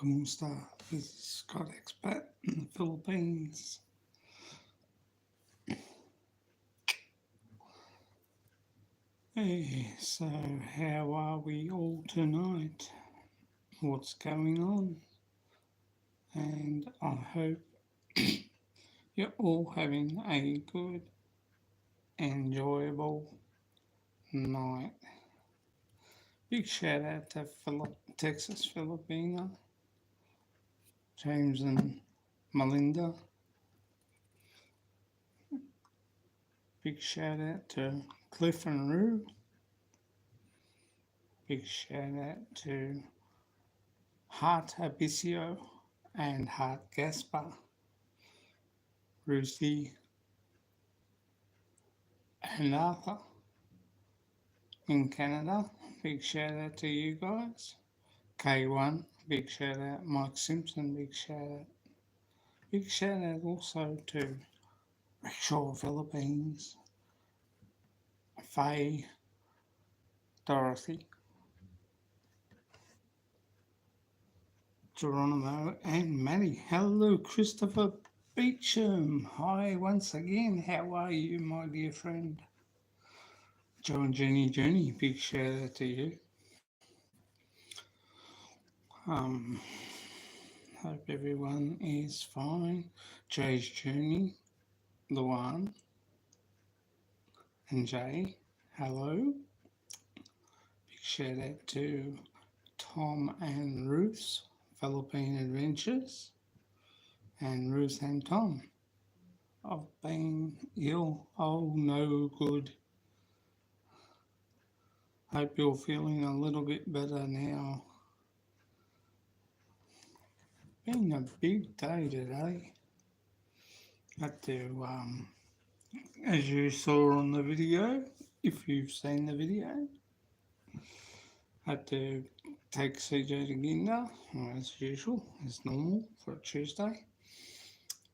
Kumusta is Scott Expat in the Philippines. Hey, so how are we all tonight? What's going on? And I hope you're all having a good, enjoyable night. Big shout out to Texas Filipina, James and Melinda. Big shout out to Cliff and Rue. Big shout out to Hart Abicio and Hart Gaspar, Ruthie and Arthur in Canada. Big shout out to you guys. K1, big shout out. Mike Simpson, big shout out. Big shout out also to Rickshaw Philippines, Faye, Dorothy, Geronimo, and Maddie. Hello, Christopher Beecham. Hi once again. How are you, my dear friend? Joe and Jenny, big shout out to you. Um, Hope everyone is fine. Jay's Journey, Luan, and Jay, hello. Big shout out to Tom and Ruth's Philippine Adventures, and Ruth and Tom. I've been ill, oh no good. Hope you're feeling a little bit better now. Been a big day today. Had to, as you saw on the video, if you've seen the video, had to take CJ to Ginda, as usual, as normal, for a Tuesday.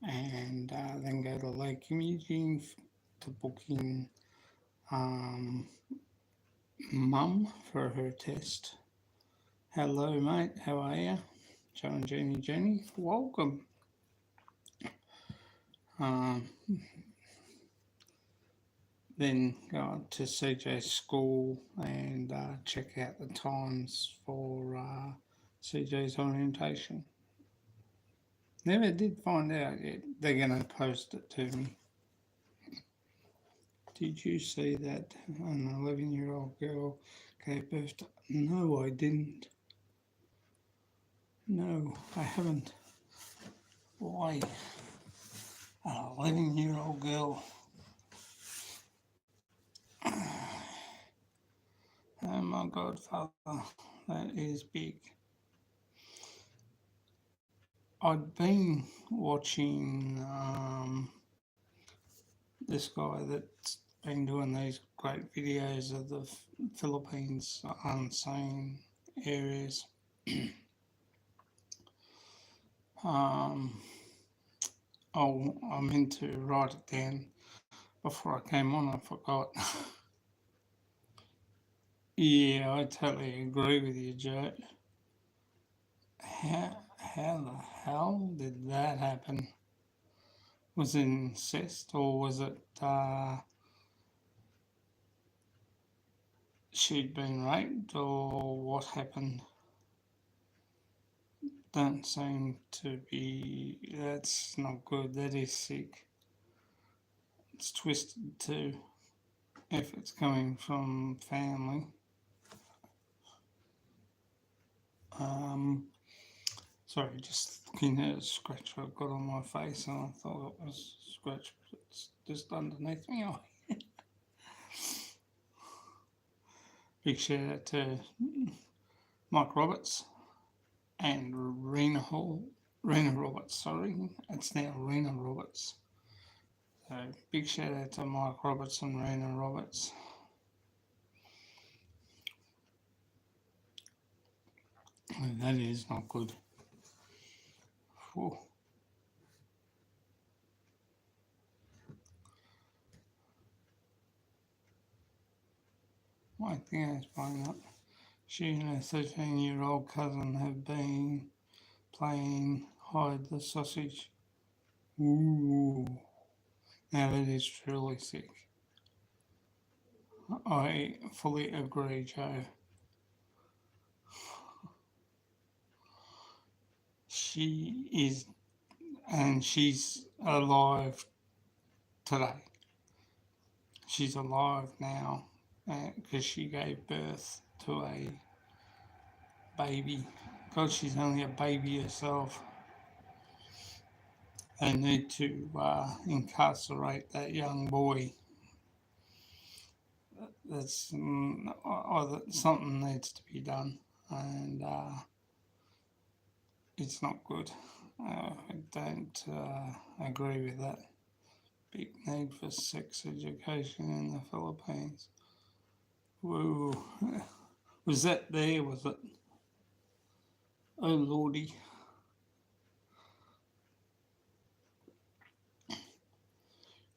And then go to Lake Imaging to book in Mum for her test. Hello, mate. How are you? Joe and Jenny, welcome. Then go to CJ's school and check out the times for CJ's orientation. Never did find out yet. They're going to post it to me. Did you see that an 11-year-old girl gave birth to... No, I didn't. No, I haven't. Why? An 11-year-old girl. Oh my God, Father, that is big. I'd been watching this guy that's been doing these great videos of the Philippines unseen areas. I meant to write it down before I came on, I forgot. Yeah, I totally agree with you, Joe. How the hell did that happen? Was it incest or was it she'd been raped or what happened? Don't seem to be, that's not good, that is sick. It's twisted too, if it's coming from family. Sorry, just looking at a scratch I got on my face and I thought it was a scratch, but it's just underneath my eye. Big shout out to Mike Roberts and Rena Roberts, it's now Rena Roberts. So big shout out to Mike Roberts and Rena Roberts. That is not good. Whew. My thing is blowing up. She and her 13-year-old cousin have been playing hide the sausage. Ooh, now that is truly sick. I fully agree, Joe. She is, and she's alive today. She's alive now because she gave birth to a baby. Because she's only a baby herself, they need to incarcerate that young boy. That's something needs to be done, and it's not good. I don't agree with that. Big need for sex education in the Philippines. Whoa, was that there? Was it? Oh lordy.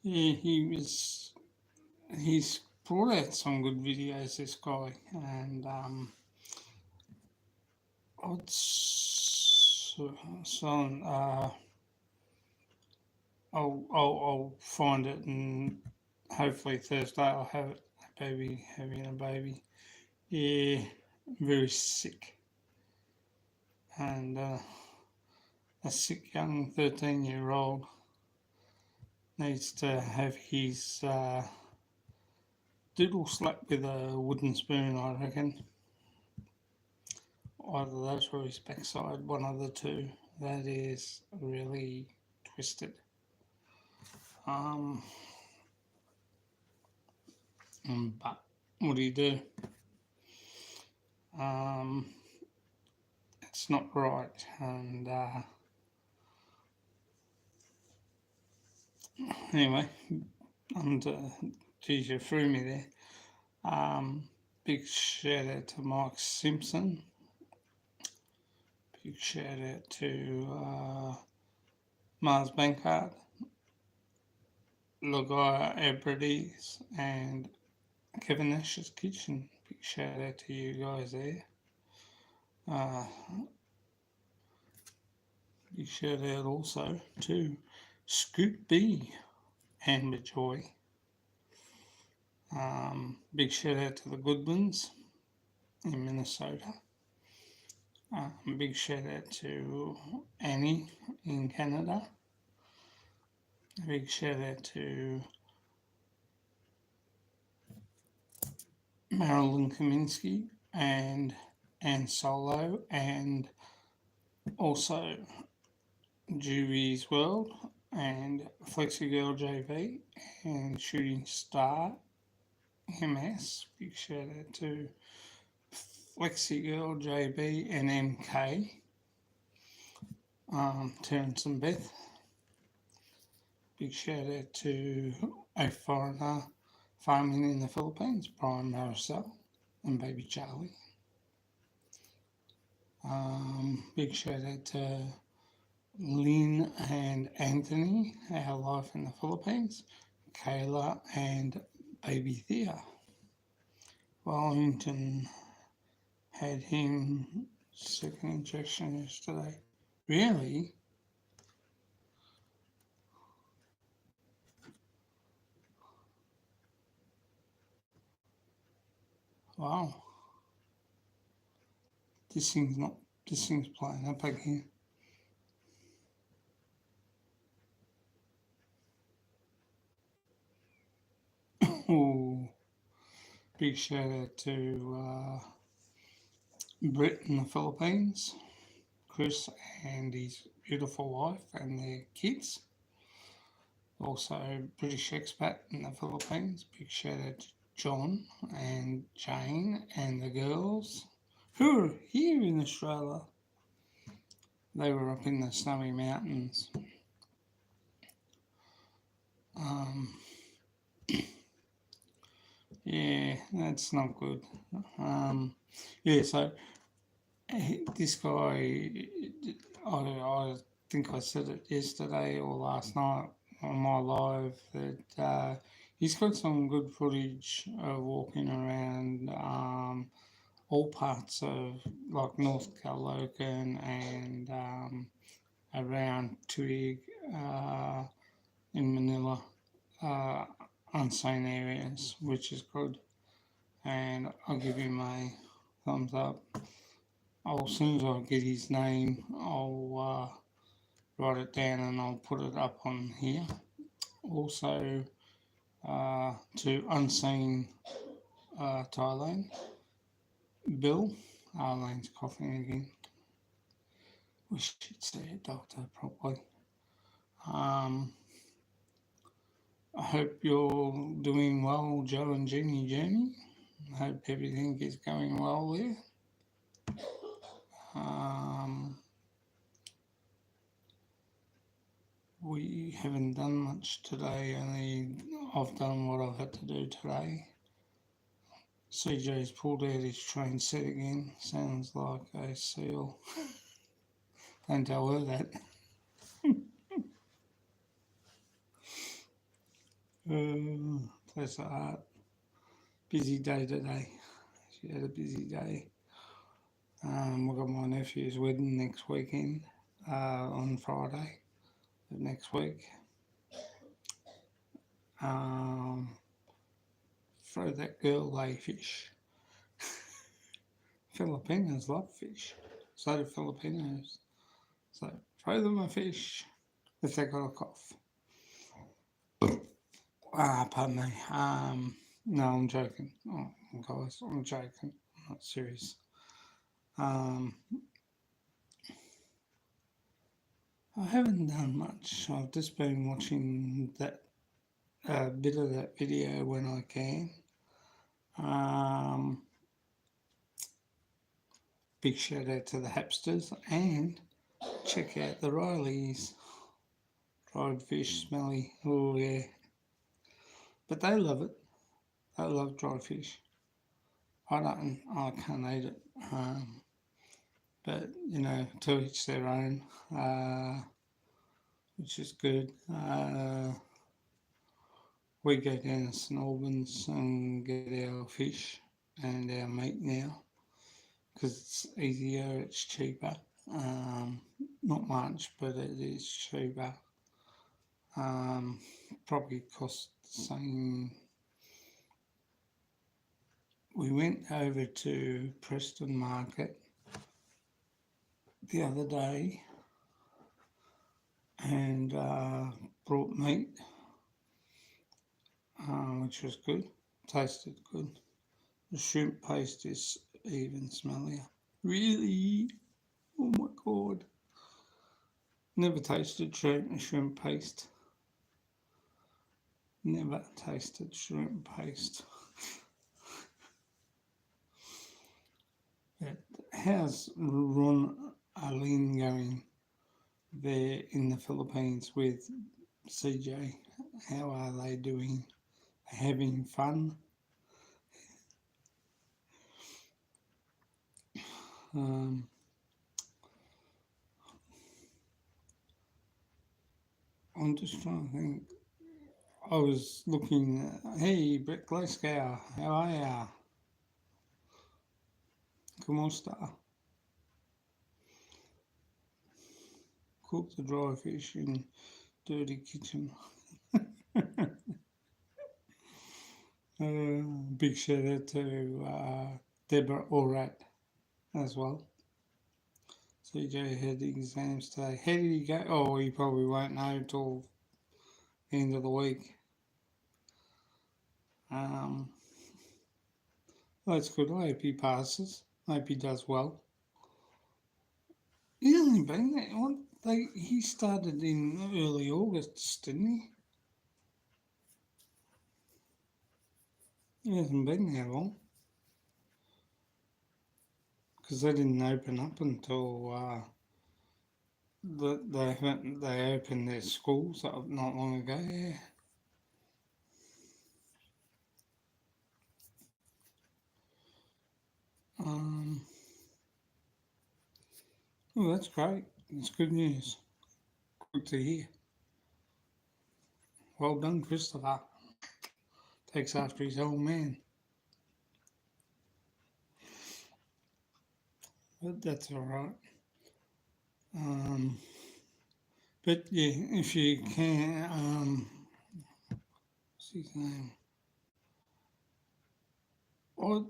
Yeah, he's brought out some good videos, this guy, and son, I'll find it, and hopefully Thursday I'll have it. Having a baby. Yeah, very sick, and a sick young 13-year-old needs to have his doodle slapped with a wooden spoon, I reckon. Either that or his backside, one of the two. That is really twisted. Um, but what do you do? It's not right, and anyway, and geez, you threw me there. Big shout out to Mike Simpson. Big shout out to Mars Bankard, Lagaya Abrides, and Kevin Nash's Kitchen. Big shout out to you guys there. Big shout out also to Scoop B, Amber Joy. Big shout out to the Goodwins in Minnesota. Big shout out to Annie in Canada. Big shout out to Marilyn Kaminsky and Anne Solo, and also Juvi's World and Flexi Girl JV and Shooting Star MS. Big shout out to Flexi Girl JB and MK, Terence and Beth. Big shout out to a foreigner farming in the Philippines, Brian Maricel and baby Charlie. Big shout out to Lynn and Anthony, our life in the Philippines, Kayla and baby Thea. Wellington had him second injection yesterday. Really? Wow. This thing's playing up again. Oh, big shout out to Brett in the Philippines, Chris and his beautiful wife and their kids. Also, British expat in the Philippines. Big shout out to John and Jane and the girls who are here in Australia. They were up in the snowy mountains. Yeah, that's not good. Yeah, so this guy, I think I said it yesterday or last night on my live that he's got some good footage of walking around all parts of like North Calocan and around Twig in Manila, uh, unseen areas, which is good. And I'll give him a thumbs up. As soon as I get his name, I'll write it down and I'll put it up on here. Also, to Unseen Thailand, Bill. Arlene's coughing again. Wish she'd see a doctor properly. I hope you're doing well, Joe and Jenny. I hope everything is going well there. We haven't done much today, only I've done what I've had to do today. CJ's pulled out his train set again, sounds like a seal. Don't tell her that. Bless her heart. Busy day today. She had a busy day. We've got my nephew's wedding next weekend, on Friday of next week. Throw that girl lay fish. Filipinos love fish. So do Filipinos. So throw them a fish if they got a cough. Pardon me. No, I'm joking. Oh, guys, I'm joking. I'm not serious. I haven't done much. I've just been watching that bit of that video when I can. Big shout out to the Hapsters and check out the Rileys. Dried fish, smelly. Oh yeah. But they love it. They love dried fish. I can't eat it. But you know, to each their own, which is good. We go down to St Albans and get our fish and our meat now because it's easier, it's cheaper. Not much, but it is cheaper. Probably cost the same. We went over to Preston Market the other day and brought meat, which was good, tasted good. The shrimp paste is even smellier. Really? Oh my god. Never tasted shrimp paste. Never tasted shrimp paste. But how's Ron Arlene going there in the Philippines with CJ? How are they doing? Having fun? I'm just trying to think. I was looking, hey, Brett Glasgow, how are ya? ¿Cómo está? Cook the dry fish in dirty kitchen. Big shout out to Deborah Orat as well. CJ had exams today. How did he go? Oh, he probably won't know till the end of the week. That's good. I hope he passes. I hope he does well. He's only been there. He started in early August, didn't he? He hasn't been there long. Because they didn't open up until they opened their schools up not long ago. Yeah. Oh, that's great. It's good news. Good to hear. Well done, Christopher. Takes after his old man. but that's all right. Um, but yeah, if you can, what's his name? Odd,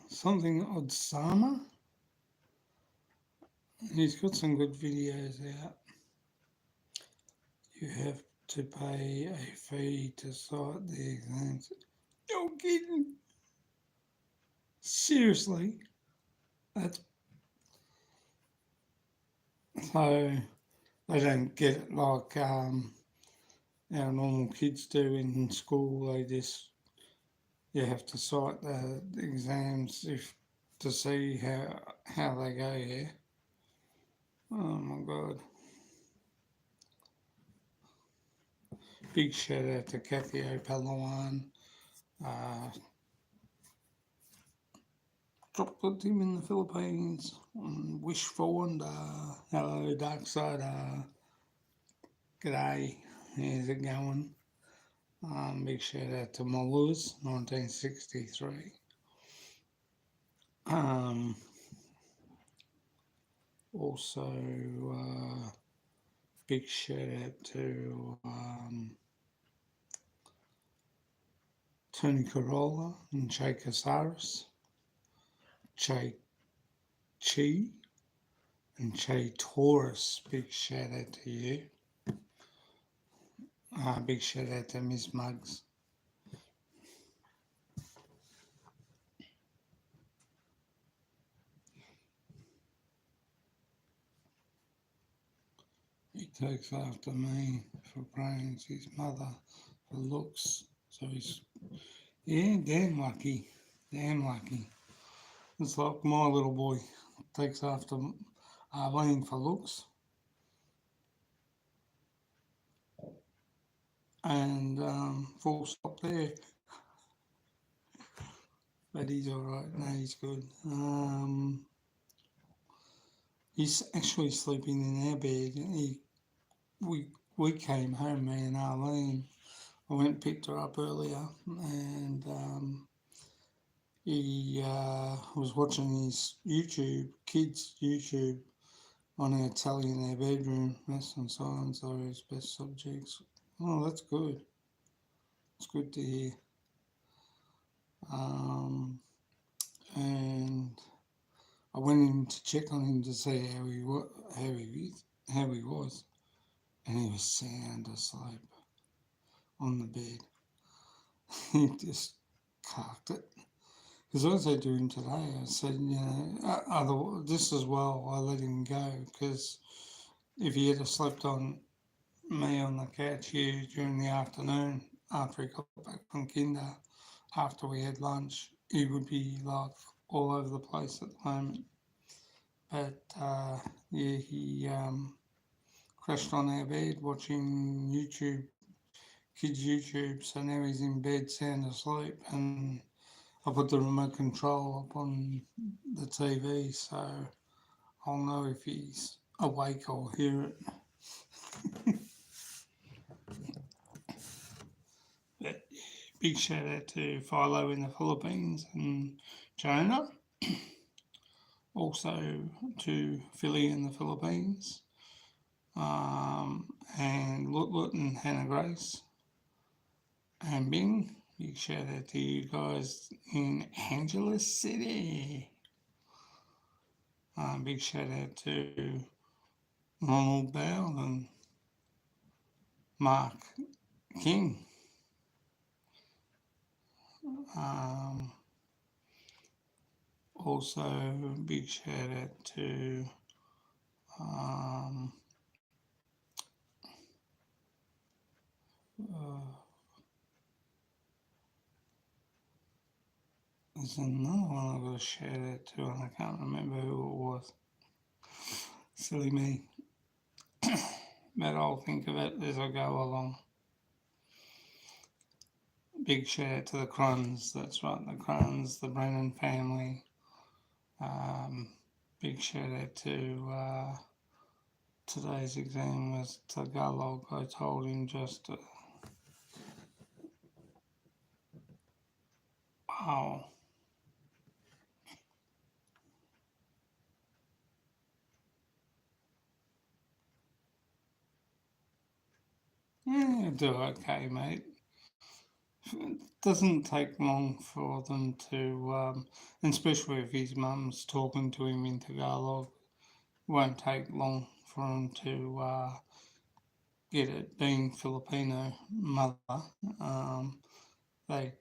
something Odsama. He's got some good videos out. You have to pay a fee to cite the exams. No kidding. Seriously, that's so they don't get it like our normal kids do in school. They just you have to cite the exams if to see how they go. Yeah. Oh my god. Big shout out to Kathy O'Palawan. Uh, Chocolate team in the Philippines. Wish for wonder. Hello, Dark Side. G'day. How's it going? Big shout out to Maluz, 1963. Um, also, big shout out to Tony Corolla and Che Casares, Che Chi, and Che Taurus. Big shout out to you. Big shout out to Miss Muggs. He takes after me for brains, his mother for looks. So he's, yeah, damn lucky. Damn lucky. It's like my little boy takes after Arlene for looks. And full stop there. But he's alright. No, he's good. He's actually sleeping in our bed. We came home, me and Arlene. I went and picked her up earlier, and he was watching his kids' YouTube on our telly in our bedroom. Maths and science are his best subjects. Oh, that's good. It's good to hear. And I went in to check on him to see how he was, and he was sound asleep on the bed. He just carked it. Because I said to him today, I said, this as well, I let him go, because if he had slept on me on the couch here during the afternoon after he got back from kinder, after we had lunch, he would be like all over the place at the moment. But yeah, he crashed on our bed watching YouTube, kids' YouTube, so now he's in bed sound asleep, and I put the remote control up on the TV, so I'll know if he's awake or hear it. But big shout out to Philo in the Philippines and Jonah. Also to Philly in the Philippines. And Lut and Hannah Grace. And Bing. Big shout out to you guys in Angeles City. Big shout out to Ronald Bell and Mark King. Also, big shout out to there's another one I've got a shout out to, and I can't remember who it was. Silly me. But I'll think of it as I go along. Big shout out to the Cruns, that's right, the Cruns, the Brennan family. Big shout out to today's exam was Tagalog. I told him just wow. do okay, mate. It doesn't take long for them to, and especially if his mum's talking to him in Tagalog, won't take long for him to get it. Being Filipino mother, they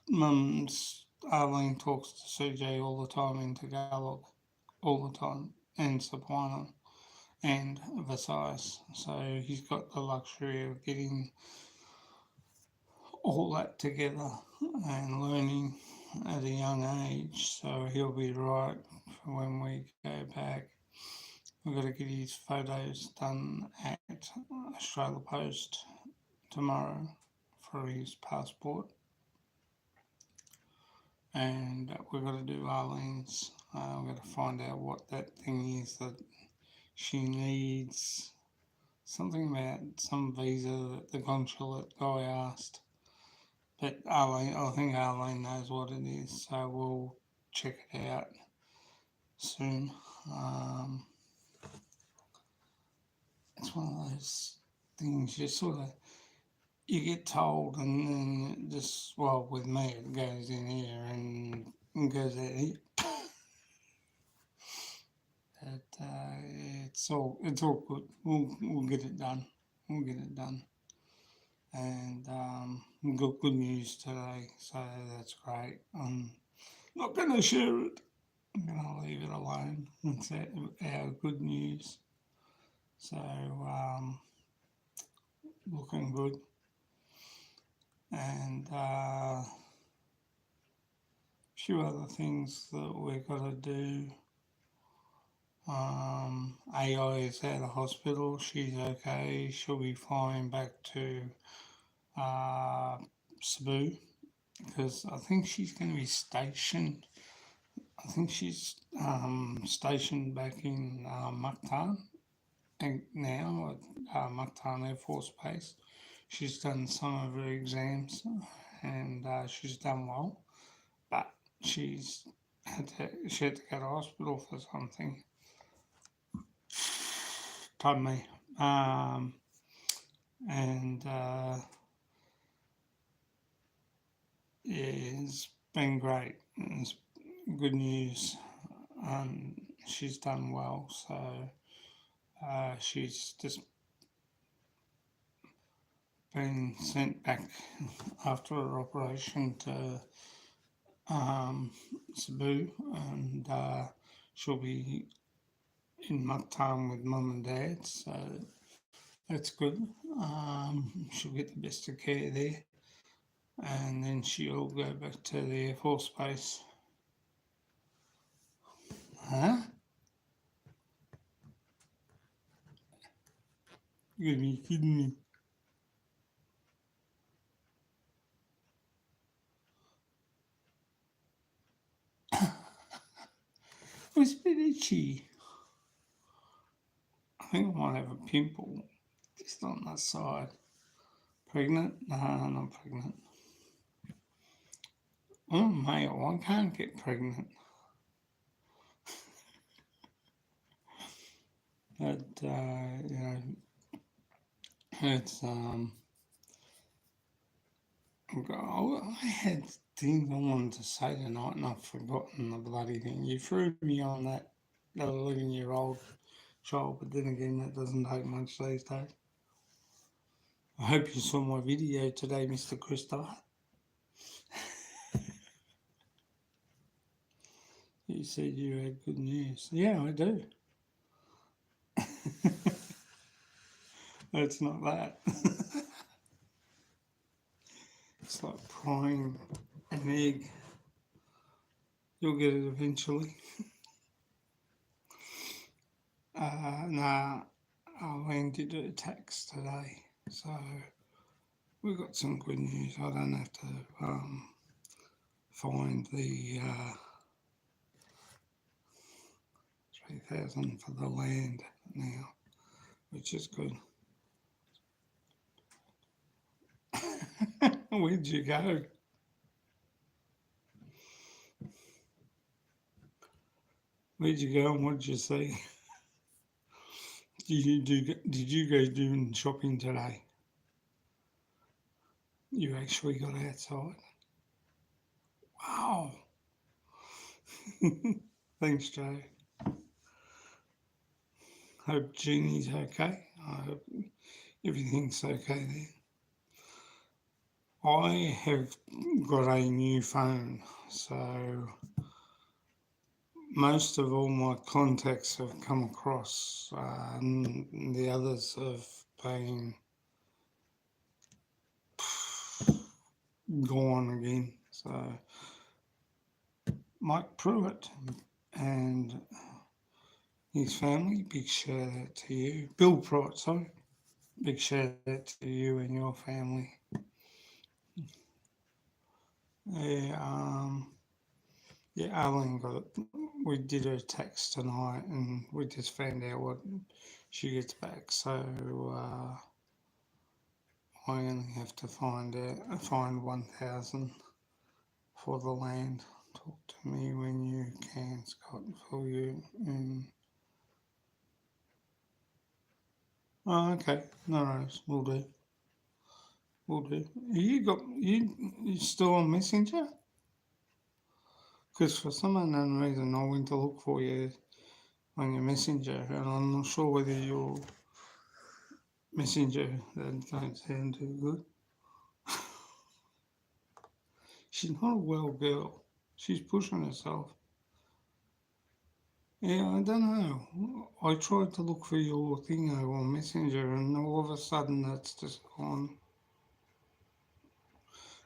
mum's Arlene talks to CJ all the time in Tagalog, all the time, and Cebuano and Visayas. So he's got the luxury of getting all that together and learning at a young age. So he'll be right for when we go back. We've got to get his photos done at Australia Post tomorrow for his passport. And we've got to do Arlene's. We've got to find out what that thing is that she needs. Something about some visa that the consulate guy asked. But Arlene, I think Arlene knows what it is, so we'll check it out soon. It's one of those things you sort of you get told, and then just with me it goes in here and goes out here. But it's all good. We'll get it done. We'll get it done. And we got good news today, so that's great. I'm not going to share it. I'm going to leave it alone. It's our good news. So looking good. And a few other things that we've got to do. AI is out of hospital. She's okay. She'll be flying back to Cebu because I think she's going to be stationed. I think she's stationed back in Mactan now at Mactan Air Force Base. She's done some of her exams and she's done well, but she had to go to hospital for something. Pardon me. And it's been great. It's good news. She's done well, so she's just been sent back after her operation to Cebu, and she'll be in Mactan with mum and dad, so that's good. She'll get the best of care there, and then she'll go back to the Air Force Base. Huh? You gotta be kidding me. It's a bit itchy. I think I might have a pimple just on that side. Pregnant? No, not pregnant. I'm a male. I can't get pregnant. But, it's, I had things I wanted to say tonight and I've forgotten the bloody thing. You threw me on that 11-year-old child, but then again, that doesn't take much these days. I hope you saw my video today, Mr. Christopher. You said you had good news. Yeah, I do. It's not that. It's like frying an egg. You'll get it eventually. Nah, Arlene did a tax today, so we've got some good news. I don't have to find the 3,000 for the land now, which is good. Where'd you go? Where'd you go and what did you see? Did you go doing shopping today? You actually got outside. Wow. Thanks, Joe. Hope Jeannie's okay. I hope everything's okay there. I have got a new phone, so most of all my contacts have come across, and the others have been gone again. So Mike Pruitt and his family, big shout out to you. Bill Pruitt, sorry. Big shout out to you and your family. Yeah, Arlene got it. We did her text tonight, and we just found out what she gets back. So I only have to find 1,000 for the land. Talk to me when you can, Scott, for you. Oh, okay, no worries. We'll do. We'll do. You still on Messenger? Because for some unknown reason, I went to look for you on your Messenger, and I'm not sure whether your Messenger that don't sound too good. She's not a well girl. She's pushing herself. Yeah, I don't know. I tried to look for your thing on Messenger, and all of a sudden that's just gone.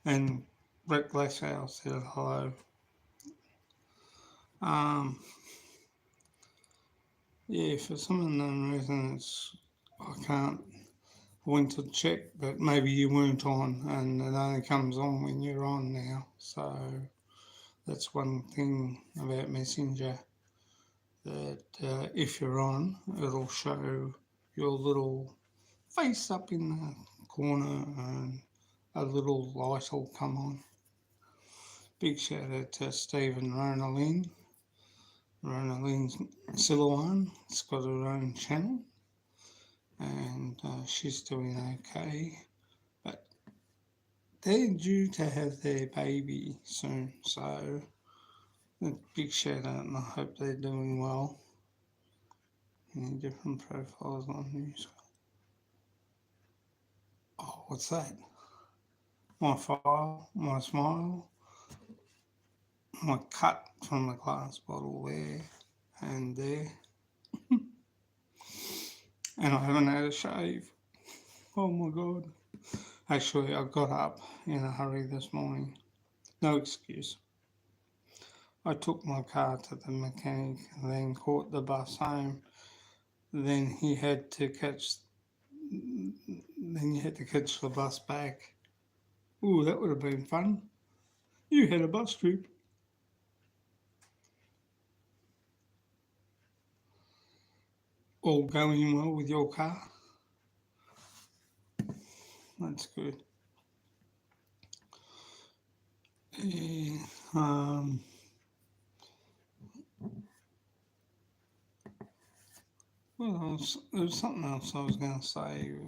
And Brett Glasgow said hello. Um, yeah, for some unknown reason, I can't. I went to check, but maybe you weren't on, and it only comes on when you're on now. So that's one thing about Messenger, that if you're on, it'll show your little face up in the corner and a little light will come on. Big shout out to Stephen Ronalyn. Ronalyn's Silouan. It's got her own channel, and she's doing okay. But they're due to have their baby soon, so a big shout out, and I hope they're doing well. Any different profiles on news? Oh, what's that? My file, my smile, my cut from the glass bottle there and there. And I haven't had a shave. Oh my god. Actually, I got up in a hurry this morning. No excuse. I took my car to the mechanic, then caught the bus home. Then he had to catch. Then you had to catch the bus back. Ooh, that would have been fun. You had a bus trip. All going well with your car. That's good. Yeah, well, there was something else I was going to say.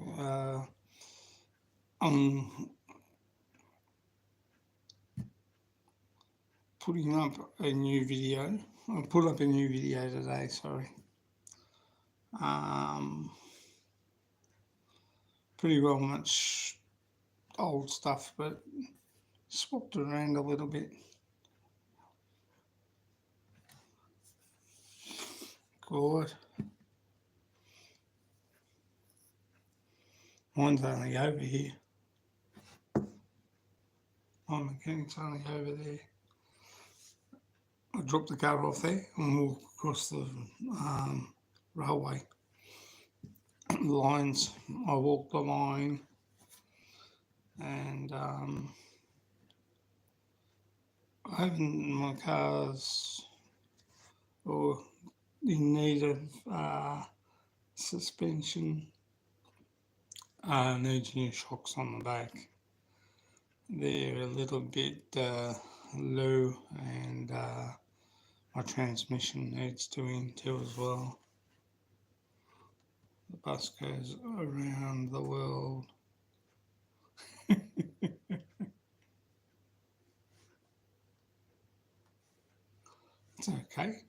I'm putting up a new video. I put up a new video today, sorry. Pretty well much old stuff, but swapped around a little bit. Good. Mine's only over here. My mechanic's only over there. I dropped the car off there and walked across the railway lines. I walked the line and I haven't, my car's or in need of suspension, needs new shocks on the back. They're a little bit low, and my transmission needs doing too as well. The bus goes around the world. It's okay.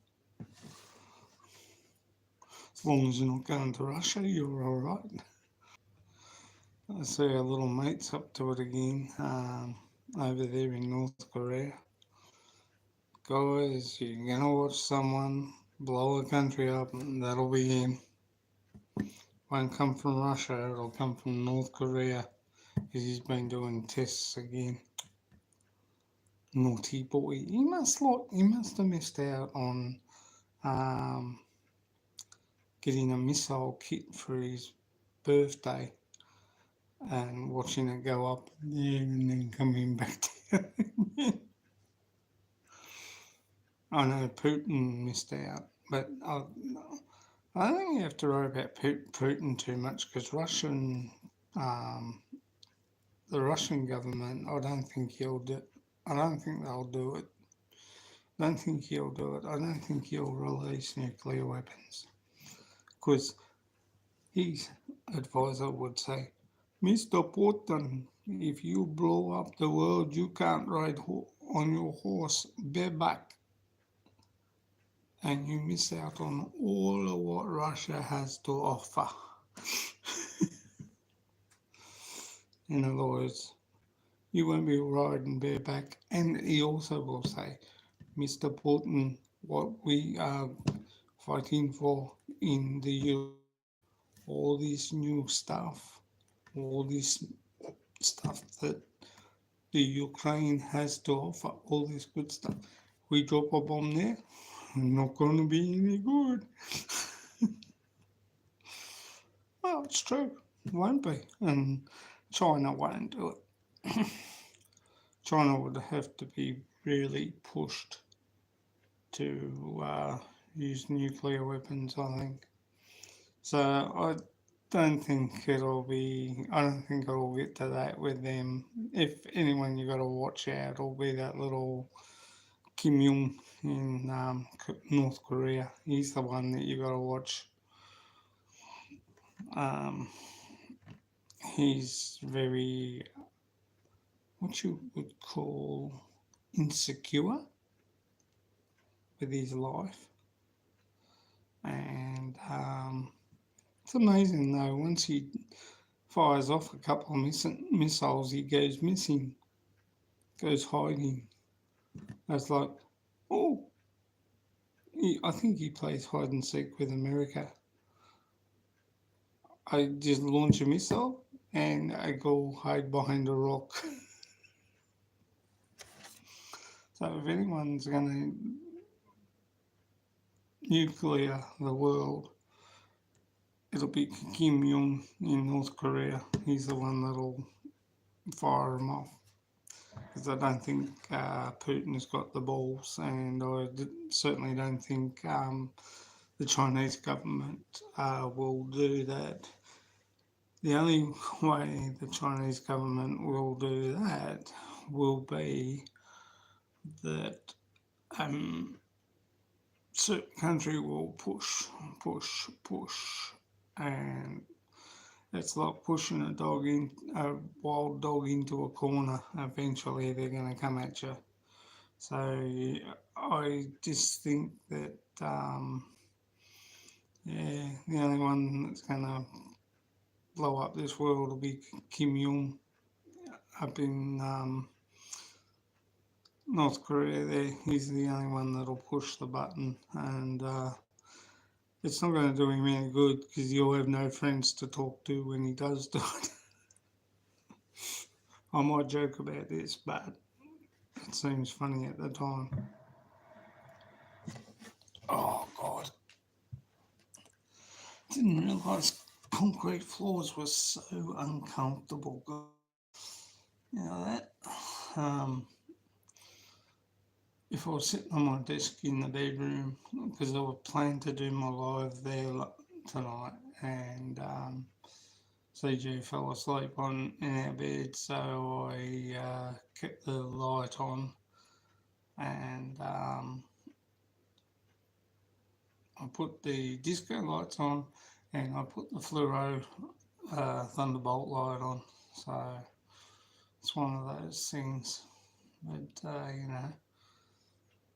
As long as you're not going to Russia, you're alright. I see our little mates up to it again over there in North Korea. Guys, you're going to watch someone blow a country up, and that'll be him. Won't come from Russia, it'll come from North Korea because he's been doing tests again. Naughty boy. He must have missed out on um, getting a missile kit for his birthday and watching it go up there and then coming back down. I know Putin missed out, but I don't think you have to worry about Putin too much because um, the Russian government, I don't think he'll do. I don't think they'll do it. I don't think he'll do it. I don't think he'll release nuclear weapons because his advisor would say, "Mr. Putin, if you blow up the world, you can't ride on your horse bareback, and you miss out on all of what Russia has to offer." In other words, you won't be riding bareback. And he also will say, "Mr. Putin, what we are fighting for in the Ukraine, all this new stuff, all this stuff that the Ukraine has to offer, all this good stuff. We drop a bomb there, not going to be any good." Well, it's true, it won't be. And China won't do it. China would have to be really pushed to use nuclear weapons, I think. So I don't think it'll get to that with them. If anyone you got to watch out, it'll be that little Kim Jong in North Korea. He's the one that you got to watch. Um, he's very, what you would call, insecure with his life. And it's amazing though, once he fires off a couple of missiles, he goes missing, goes hiding. It's like, oh, I think he plays hide and seek with America. I just launch a missile and I go hide behind a rock. So if anyone's going to nuclear the world, it'll be Kim Jong in North Korea. He's the one that'll fire them off. Because I don't think Putin has got the balls, and certainly don't think the Chinese government will do that. The only way the Chinese government will do that will be that certain country will push, and it's like pushing a wild dog into a corner. Eventually, they're going to come at you. So I just think that, yeah, the only one that's going to blow up this world will be Kim Jong up in North Korea. There, he's the only one that'll push the button, and it's not going to do him any good because you'll have no friends to talk to when he does do it. I might joke about this, but it seems funny at the time. Oh God, didn't realise concrete floors were so uncomfortable. You know that? Um, if I was sitting on my desk in the bedroom, because I was planning to do my live there tonight, and CJ fell asleep in our bed, so I kept the light on, and I put the disco lights on, and I put the fluoro Thunderbolt light on. So it's one of those things. But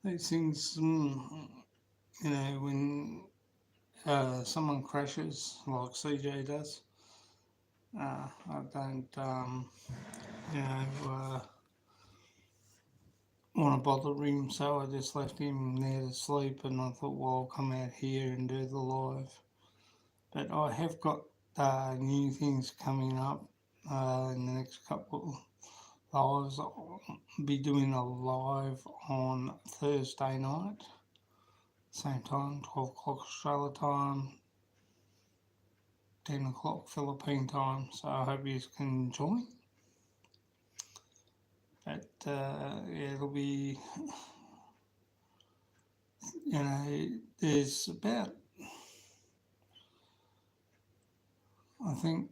these things, when someone crashes like CJ does, I don't, you know, want to bother him, so I just left him there to sleep. And I thought, well, I'll come out here and do the live. But I have got new things coming up in the next couple of lives. I'll be doing a live on Thursday night, same time, 12 o'clock Australia time, 10 o'clock Philippine time. So I hope you can join. But it'll be, there's about, I think,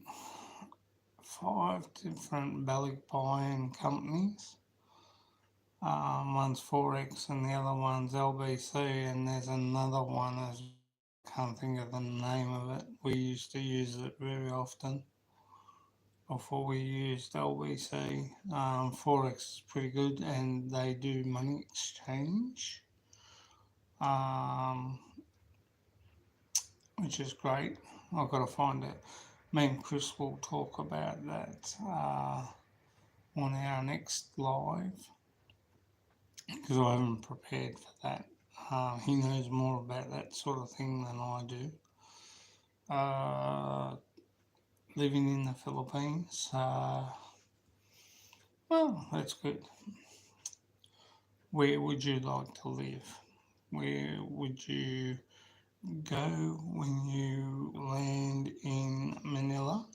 5 different ballot buying companies. One's Forex and the other one's LBC, and there's another one as I can't think of the name of it. We used to use it very often before we used LBC. Forex is pretty good, and they do money exchange, um, which is great. I've got to find it. Me and Chris will talk about that on our next live because I haven't prepared for that. He knows more about that sort of thing than I do. Living in the Philippines, well, that's good. Where would you like to live? Where would you go when you land in Manila?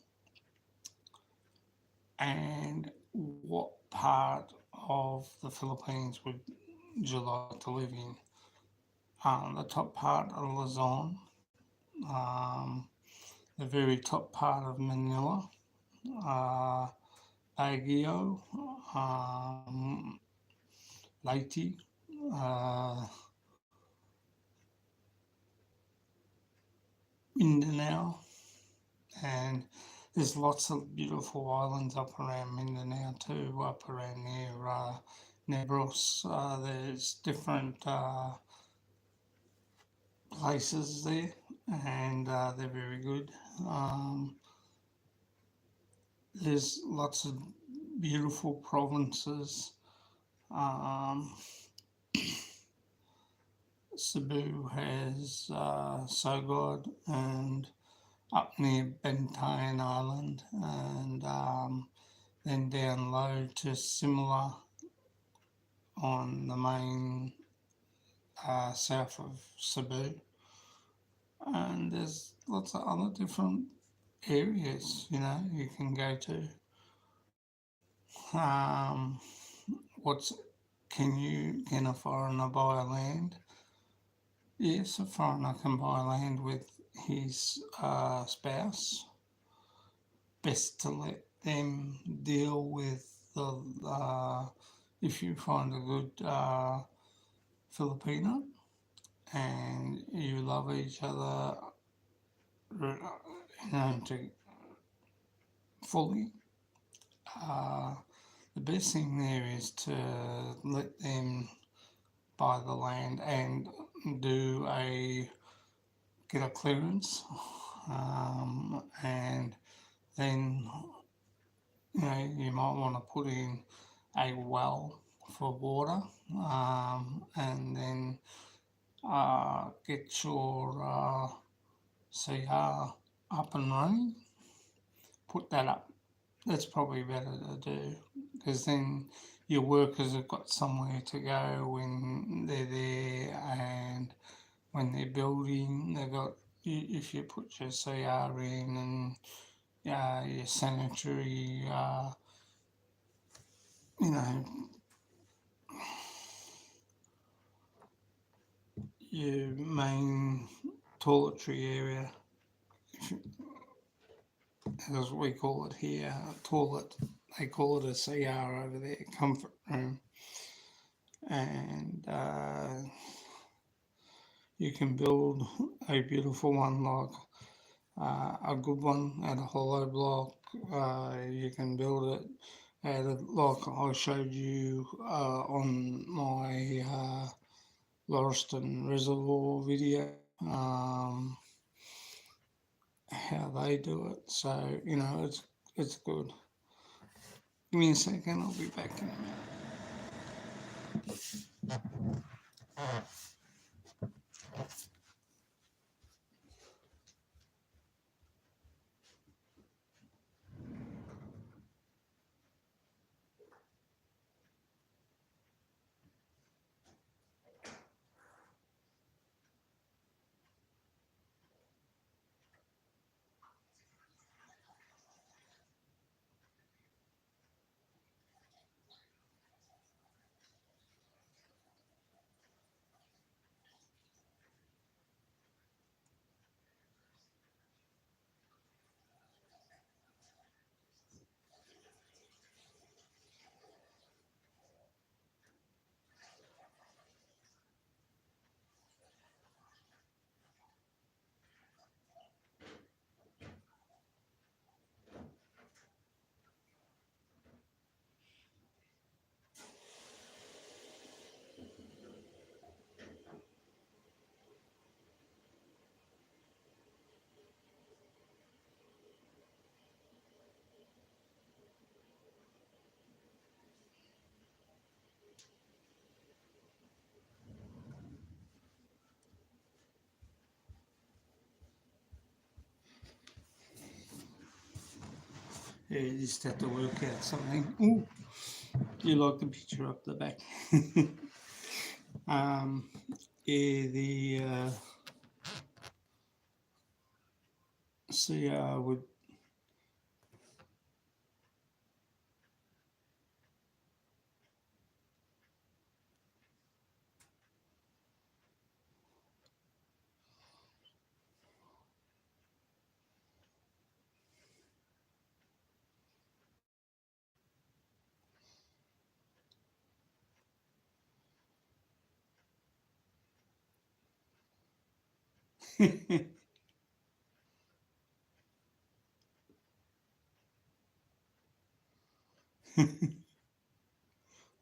And what part of the Philippines would you like to live in? The top part of Luzon, um, the very top part of Manila, uh, Baguio, Leyte, uh, Mindanao, and there's lots of beautiful islands up around Mindanao too, up around near Negros. There's different places there, and they're very good. There's lots of beautiful provinces. Um, Cebu has Sogod and up near Bentine Island, and then down low to Simla on the main south of Cebu. And there's lots of other different areas, you can go to. What's can a foreigner buy land? Yes, a foreigner can buy land with his spouse. Best to let them deal with if you find a good Filipino and you love each other, to fully. The best thing there is to let them buy the land and get a clearance, and then you might want to put in a well for water, and then get your CR up and running. Put that up. That's probably better to do because then your workers have got somewhere to go when they're there, and when they're building, they've got, if you put your CR in and your sanitary, you know, your main toiletry area, as we call it here, toilet. They call it a CR over there, comfort room. And you can build a beautiful one like a good one at a hollow block. You can build it out of, like I showed you on my Lauriston Reservoir video, how they do it. So, it's good. Give me a second, I'll be back in a minute. Yeah, you just have to work out something. Ooh, you like the picture up the back. um, yeah, the CR would.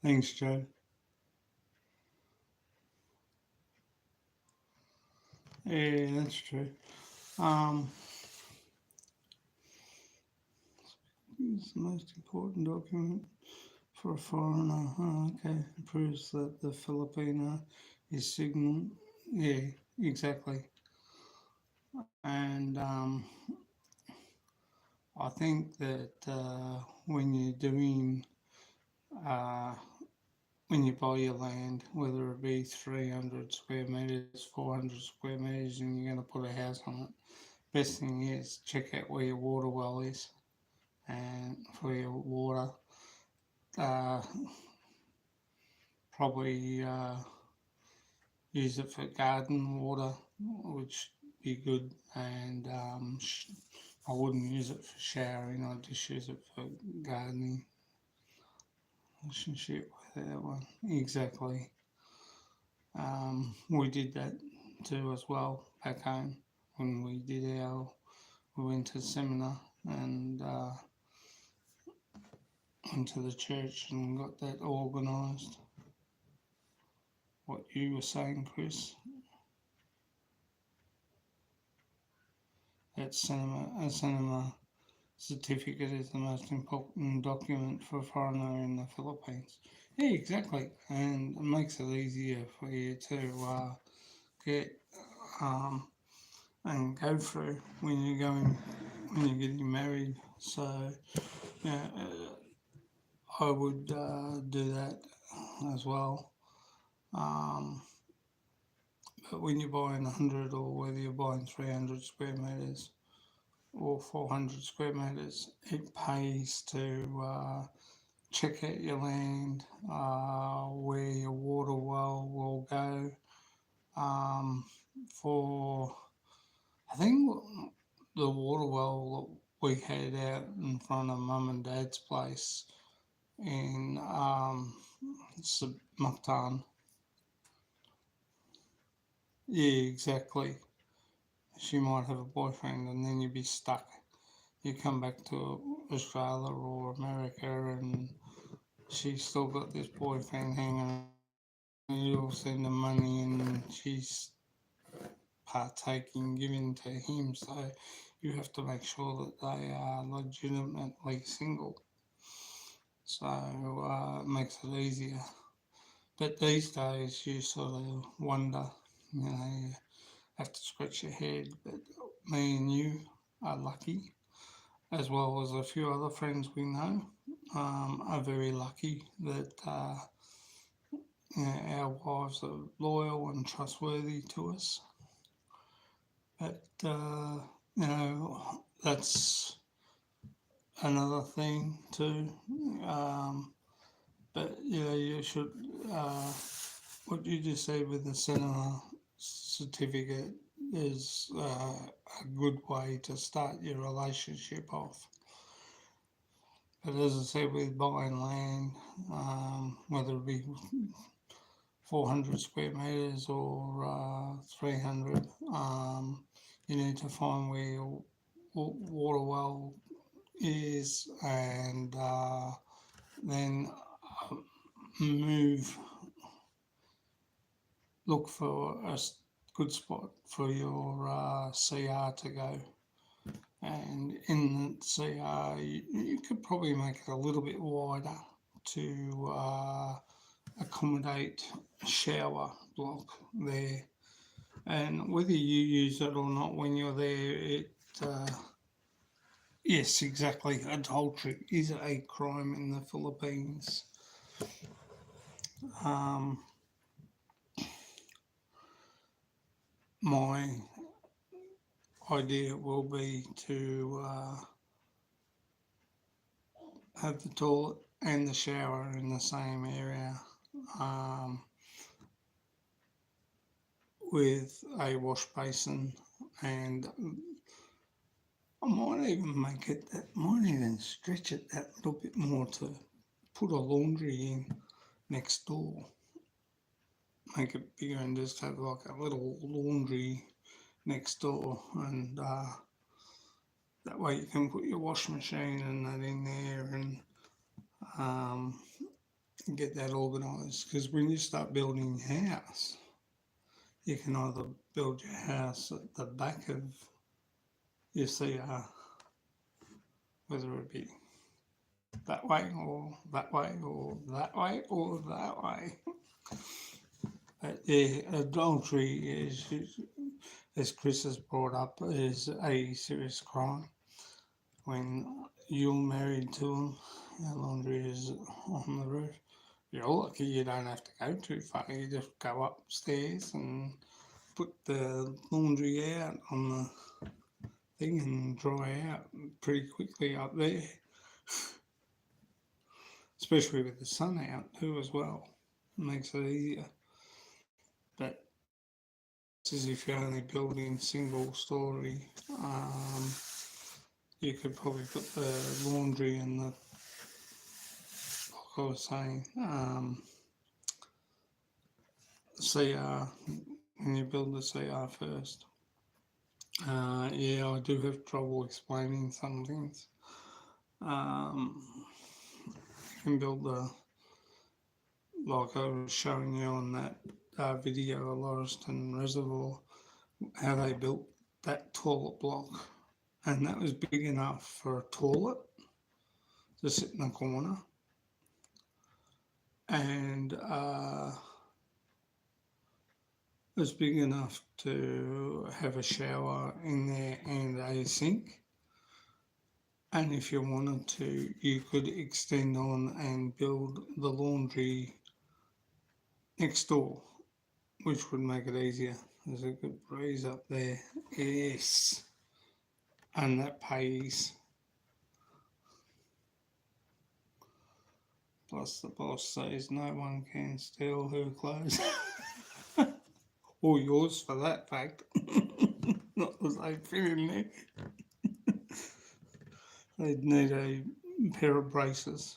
Thanks, Joe. Yeah, that's true. Um, it's the most important document for a foreigner. Oh, okay, it proves that the Filipino is signal. Yeah, exactly. And I think that when you're doing uh, when you buy your land, whether it be 300 square meters, 400 square meters, and you're going to put a house on it, best thing is check out where your water well is, and for your water, uh, probably use it for garden water, which be good, and I wouldn't use it for showering. I just use it for gardening. Relationship with that one exactly. We did that too as well back home when we went to seminar and went to the church and got that organised. What you were saying, Chris, that cinema certificate is the most important document for a foreigner in the Philippines. Yeah, exactly, and it makes it easier for you to get um, and go through when you're getting married. So yeah, I would do that as well. Um, but when you're buying 100 or whether you're buying 300 square meters or 400 square meters, it pays to check out your land, where your water well will go. Um, for I think the water well that we had out in front of mum and dad's place in Mactan. Yeah, exactly. she might have a boyfriend, and then you'd be stuck. You come back to Australia or America, and she's still got this boyfriend hanging around, and you'll send her money, and she's partaking, giving to him. So you have to make sure that they are legitimately single. So it makes it easier. But these days, you sort of wonder, you have to scratch your head. But me and you are lucky, as well as a few other friends we know, are very lucky that our wives are loyal and trustworthy to us. But that's another thing too. Um, but you should. Uh, what you just said with the cinema certificate is a good way to start your relationship off. But as I said, with buying land, whether it be 400 square metres or 300, you need to find where your water well is, and then move, look for a good spot for your CR to go. And in the CR, you could probably make it a little bit wider to accommodate a shower block there. And whether you use it or not when you're there, yes, exactly, adultery is a crime in the Philippines. Um, my idea will be to have the toilet and the shower in the same area, um, with a wash basin, and I might even might even stretch it that little bit more to put a laundry in next door, make it bigger, and just have like a little laundry next door, and that way you can put your wash machine and that in there, and um, get that organised. Because when you start building your house, you can either build your house at the back of your CR, whether it be that way or that way or that way or that way. But yeah, adultery is, as Chris has brought up, is a serious crime. When you're married to them, your laundry is on the roof. You're lucky you don't have to go too far. You just go upstairs and put the laundry out on the thing and dry out pretty quickly up there, especially with the sun out too as well. It makes it easier. But this is if you're only building single story. You could probably put the laundry and the, like I was saying, CR, when you build the CR first. Yeah, I do have trouble explaining some things. You can build like I was showing you on that video of Lauriston Reservoir, how they built that toilet block. And that was big enough for a toilet to sit in the corner. And it was big enough to have a shower in there and a sink. And if you wanted to, you could extend on and build the laundry next door, which would make it easier. There's a good breeze up there. Yes. And that pays. Plus the boss says no one can steal her clothes. Or yours for that fact. Not that they fit in there. They'd need a pair of braces.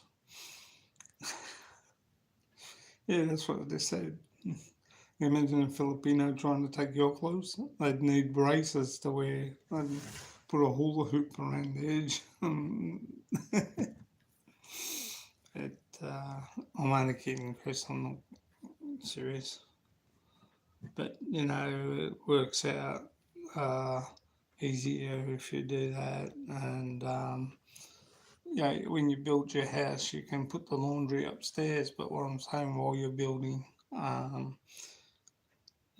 Yeah, that's what I just said. Imagine a Filipino trying to take your clothes. They'd need braces to wear. They'd put a hula hoop around the edge. it, I'm only kidding, Chris. I'm not serious. But, it works out uh, easier if you do that. And, when you build your house, you can put the laundry upstairs. But what I'm saying, while you're building, um,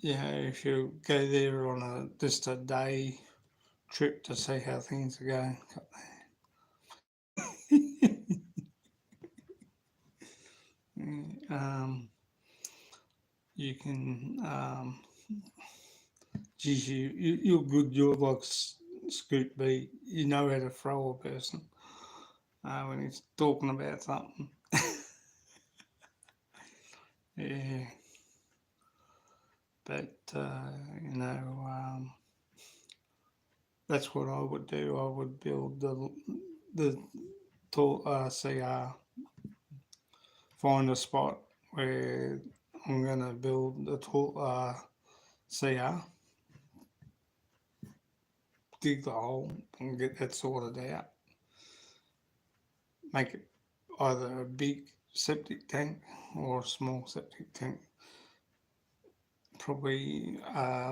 if you go there on just a day trip to see how things are going, um, you can, geez, you're good. You're like Scoot B. You know how to throw a person when he's talking about something. Yeah, but that's what I would do. I would build the tall find a spot where I'm gonna build the tall CR, dig the hole and get that sorted out. Make it either a big septic tank or a small septic tank. Probably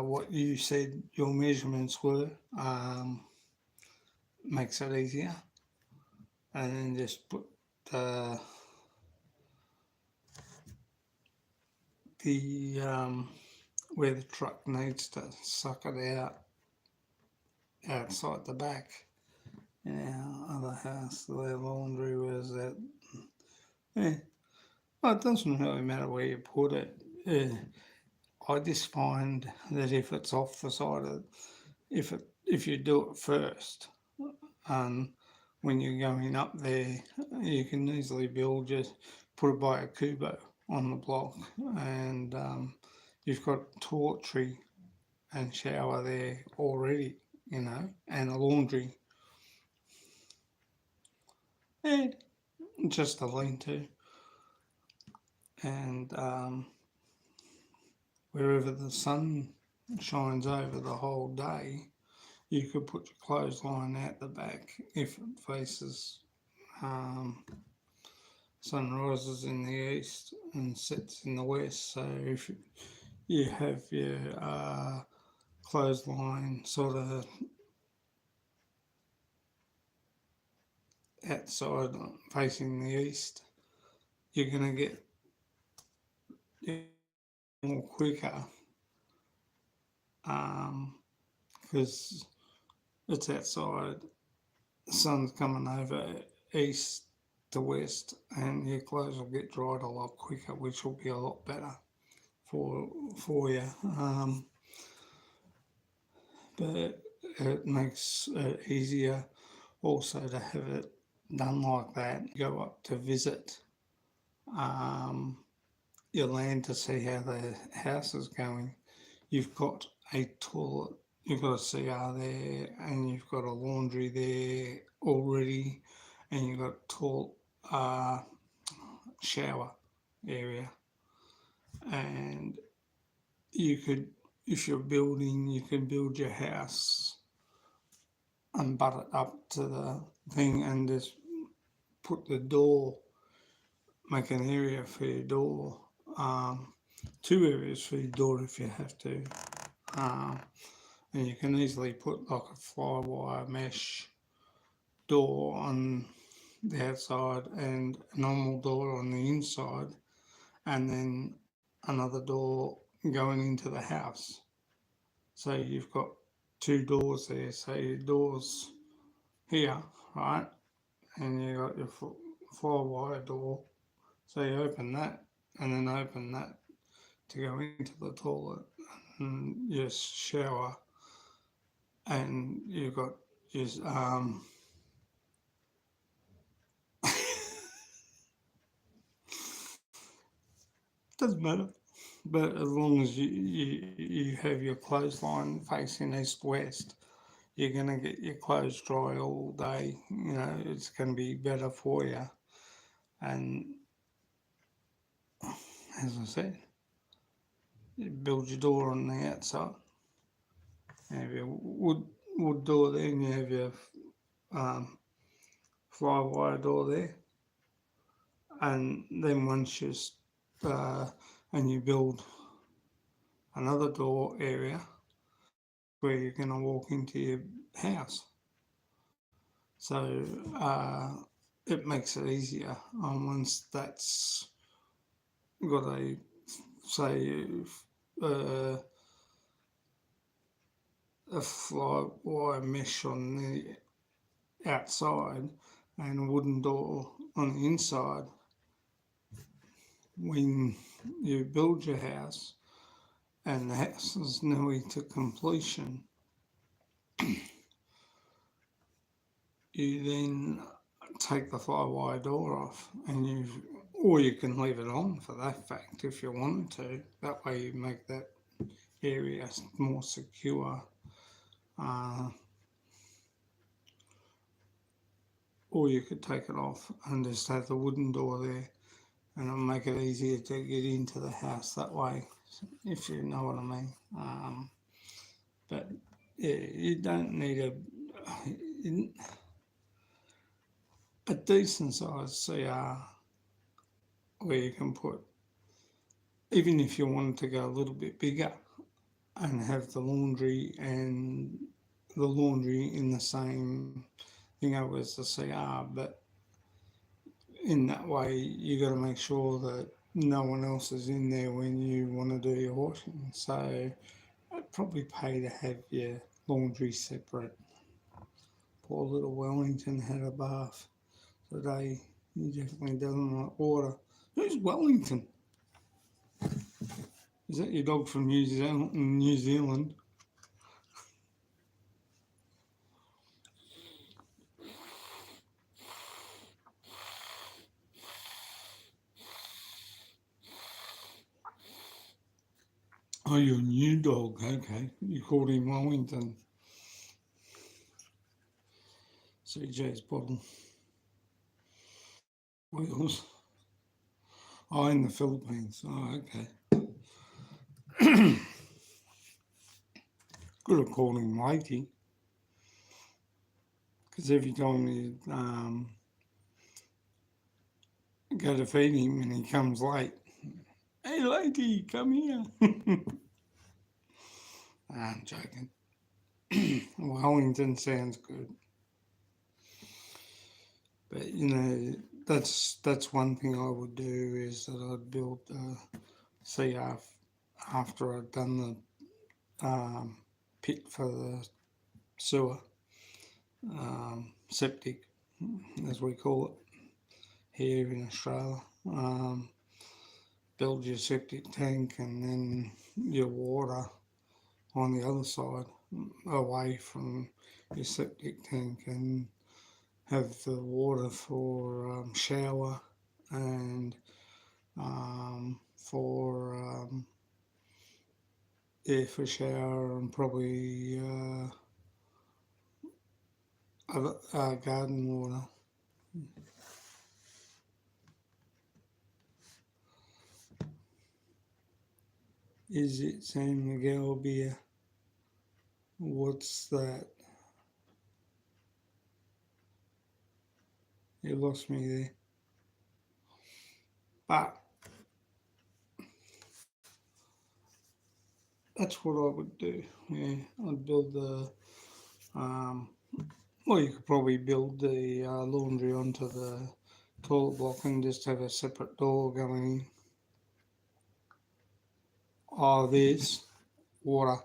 what you said your measurements were makes it easier, and then just put the the where the truck needs to suck it out outside the back. In our other house, the laundry was that. Yeah, well, it doesn't really matter where you put it. I just find that if it's off the side of, if you do it first, um, when you're going up there, you can easily build just put it by a kubo on the block, and you've got toiletry and shower there already, and a laundry, and just a lean-to, and wherever the sun shines over the whole day, you could put your clothesline out the back if it faces um, sun rises in the east and sets in the west. So if you have your clothesline sort of outside facing the east, you're going to get more quicker because it's outside, the sun's coming over east to west, and your clothes will get dried a lot quicker, which will be a lot better for you. But it makes it easier also to have it done like that. Go up to visit um, your land to see how the house is going. You've got a toilet, you've got a CR there, and you've got a laundry there already, and you've got a toilet shower area. And you could, if you're building, you can build your house and butt it up to the thing and just put the door, make an area for your door, two areas for your door if you have to. And you can easily put like a fly wire mesh door on the outside and a normal door on the inside, and then another door going into the house. So you've got two doors there. So your doors here, right? And you got your fly wire door. So you open that and then open that to go into the toilet and your shower, and you've got your doesn't matter. But as long as you have your clothesline facing east west, you're gonna get your clothes dry all day. It's gonna be better for you. And as I said, you build your door on the outside. You have your wood door there, and you have your um, fly wire door there. And then once you and you build another door area where you're going to walk into your house. So it makes it easier. Once that's got a, say, uh, a fly wire mesh on the outside and a wooden door on the inside, when you build your house and the house is nearly to completion, you then take the fly wire door off, and or you can leave it on for that fact if you wanted to. That way you make that area more secure. Or you could take it off and just have the wooden door there, and it'll make it easier to get into the house that way, if you know what I mean. But yeah, you don't need a decent sized CR where you can put, even if you wanted to go a little bit bigger and have the laundry in the same thing over as the CR, but in that way you got to make sure that no one else is in there when you want to do your washing. So I'd probably pay to have your laundry separate. Poor little Wellington had a bath today. He definitely doesn't like water. Who's Wellington? Is that your dog from New Zealand? Oh, your new dog. Okay, you called him Wellington. CJ's bottle. Wheels. Oh, in the Philippines. Oh, okay. Could have called him Matey. Because every time you go to feed him and he comes late, hey lady, come here. I'm joking. Wellington sounds good. But that's one thing I would do, is that I'd build after I'd done the pit for the sewer, septic, as we call it here in Australia. Build your septic tank and then your water on the other side, away from your septic tank, and have the water for shower and for shower, and probably garden water. Is it San Miguel beer? What's that? You lost me there. But that's what I would do. Yeah, I'd build well, you could probably build the laundry onto the toilet block and just have a separate door going in. Oh, there's water.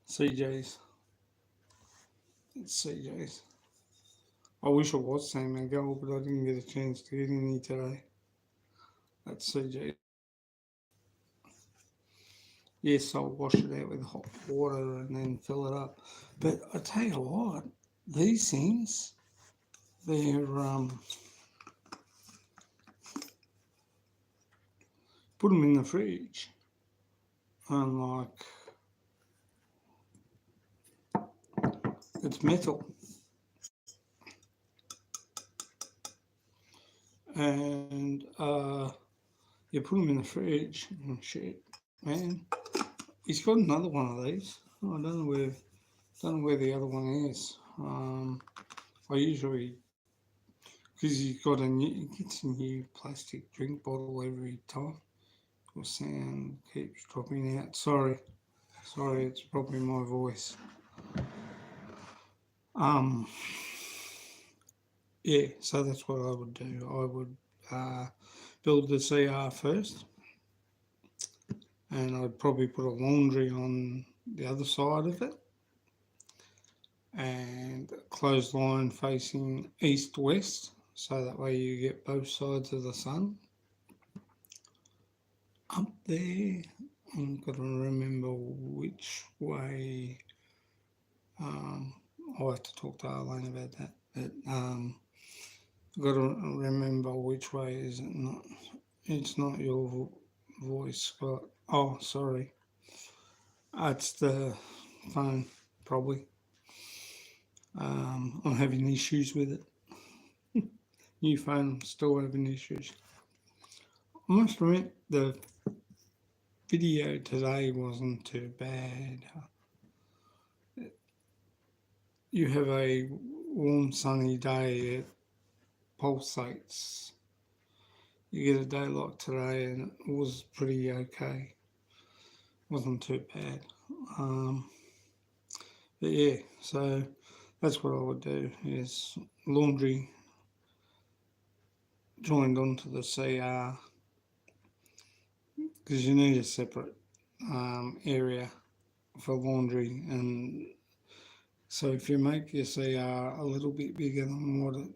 CJ's. It's CJ's. I wish it was San Miguel, but I didn't get a chance to get any today. That's CJ's. Yes, I'll wash it out with hot water and then fill it up. But I tell you what, these things, they're put them in the fridge, and it's metal, and you put them in the fridge and shit, man. He's got another one of these. Oh, I don't know where the other one is. I usually, because he gets a new plastic drink bottle every time. Your sound keeps dropping out. Sorry, it's probably my voice. Um, yeah, so that's what I would do. I would build the CR first, and I'd probably put a laundry on the other side of it, and clothesline facing east west, so that way you get both sides of the sun. Up there, I've got to remember which way. Um, I'll have to talk to Arlene about that. But I've got to remember which way is it not. It's not your voice, Scott. Oh, sorry. It's the phone, probably. I'm having issues with it. New phone, I'm still having issues. I must admit, the video today wasn't too bad. You have a warm, sunny day, it pulsates. You get a day like today, and it was pretty okay. Wasn't too bad. Um, but yeah, so that's what I would do is laundry joined onto the CR because you need a separate area for laundry, and so if you make your CR a little bit bigger than what it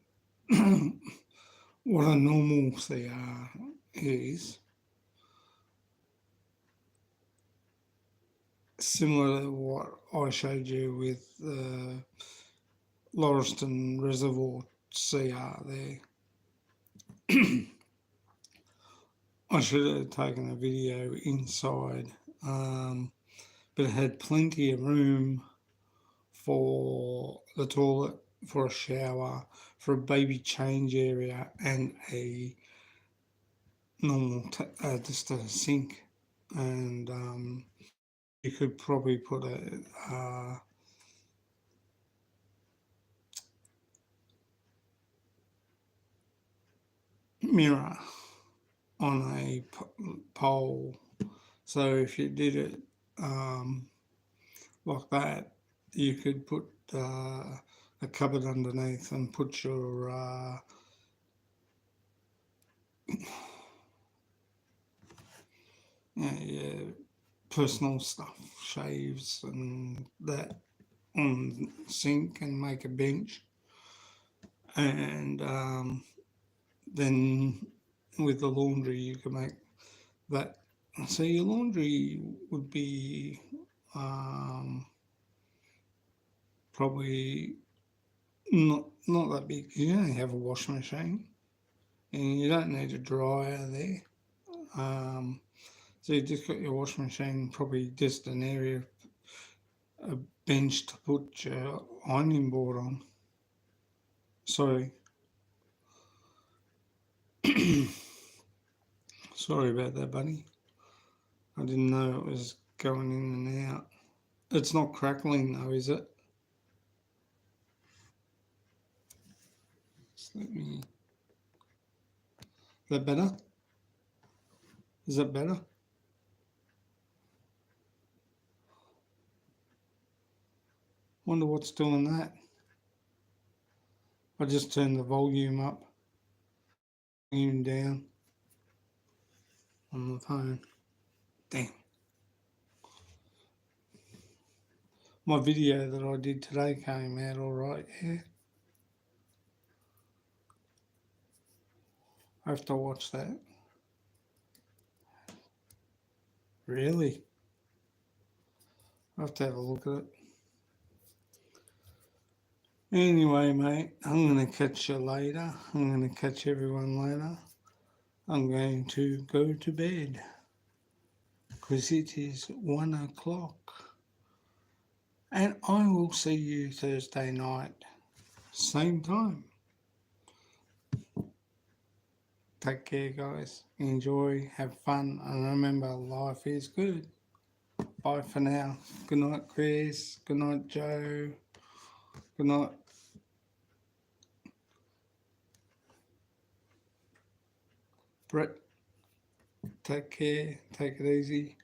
what a normal CR is, similar to what I showed you with the Lauriston Reservoir CR there. I should have taken a video inside, but it had plenty of room for the toilet, for a shower, for a baby change area, and a normal, just a sink. And you could probably put a mirror on a pole. So if you did it um, like that, you could put a cupboard underneath and put your personal stuff, shaves and that on the sink and make a bench. And then with the laundry, you can make that. So your laundry would be um, probably not that big. You only have a washing machine, and you don't need a dryer there. Um, so you just got your washing machine, probably just an area, a bench to put your ironing board on. Sorry, sorry about that, buddy. I didn't know it was going in and out. It's not crackling though, is it? Just let me. Is that better? Is that better? Wonder what's doing that. I just turned the volume up, volume down on the phone. Damn. My video that I did today came out alright, yeah. I have to watch that. Really? I have to have a look at it. Anyway, mate, I'm going to catch you later. I'm going to catch everyone later. I'm going to go to bed because it is 1 o'clock. And I will see you Thursday night, same time. Take care, guys. Enjoy, have fun, and remember, life is good. Bye for now. Good night, Chris. Good night, Joe. Good night, Brett. Take care. Take it easy.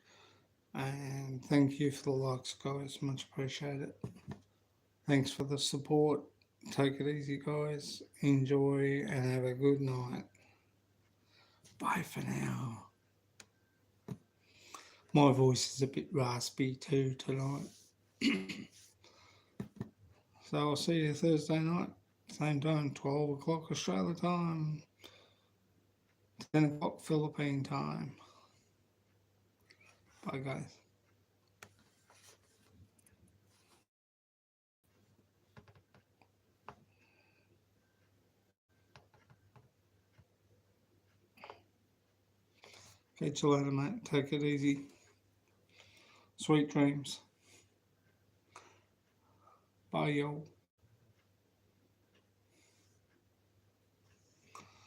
And thank you for the likes, guys. Much appreciated. Thanks for the support. Take it easy, guys. Enjoy and have a good night. Bye for now. My voice is a bit raspy too tonight. So I'll see you Thursday night, same time, 12 o'clock Australia time, 10 o'clock Philippine time. Bye, guys. Catch you later, mate. Take it easy. Sweet dreams. Bye, y'all.